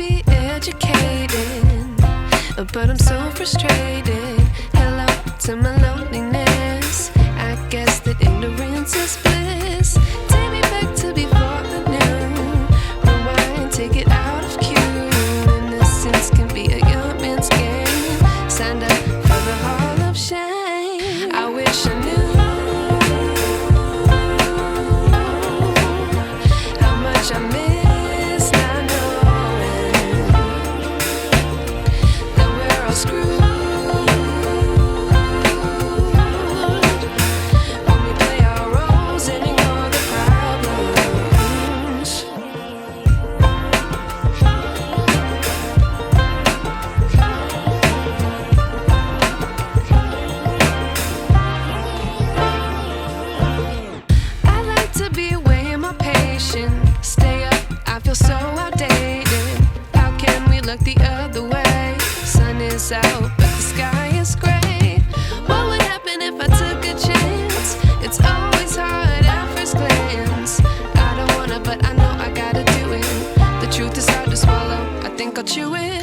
be educated, but I'm so frustrated. Hello to my loneliness. I guess that ignorance is bliss. Take me back to before I knew. Rewind, take it out of cue. Innocence can be a young man's game. Signed up for the hall of shame. I wish I knew how much I miss not knowing that we're all screwed. Stay up, I feel so outdated. How can we look the other way? Sun is out, but the sky is gray. What would happen if I took a chance? It's always hard at first glance. I don't wanna, but I know I gotta do it. The truth is hard to swallow, I think I'll chew it.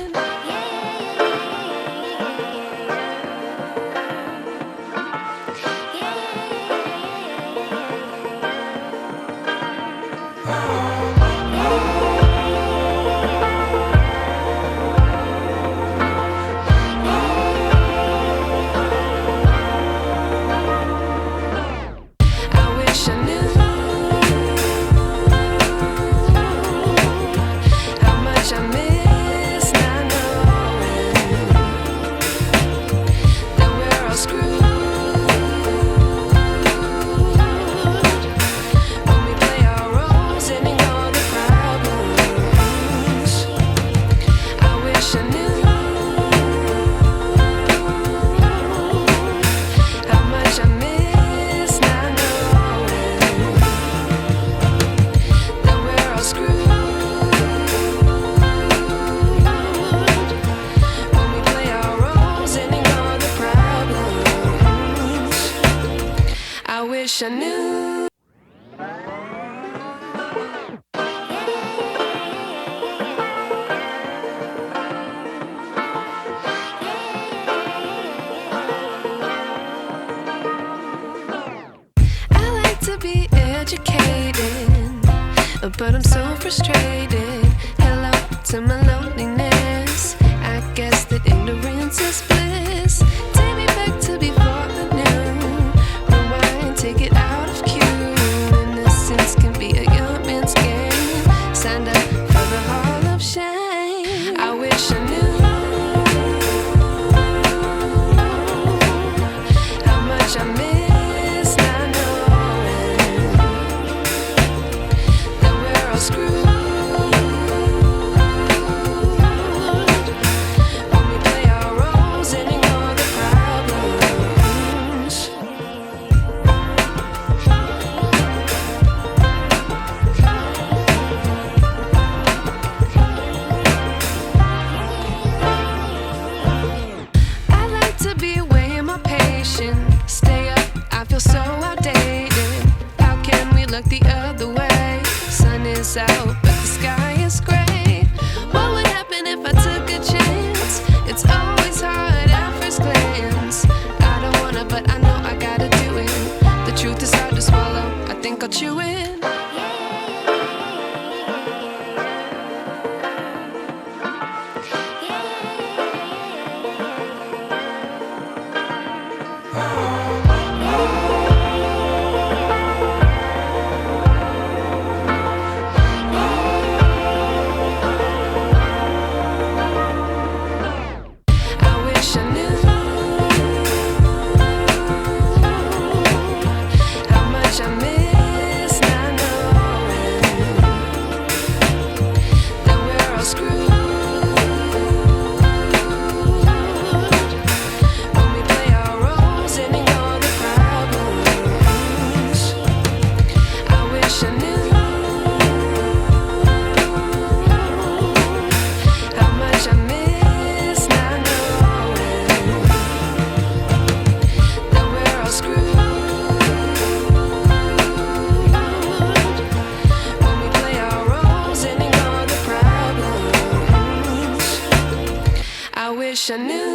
I wish I knew. I like to be educated, but I'm so frustrated. Hello to my loneliness. I guess that ignorance is bliss. Take me back to before I knew. Rewind, take it out of cue. Innocence can be a young man's game. Signed up for the hall of shame. I wish I knew how much I miss not knowing that we're all screwed. wish I knew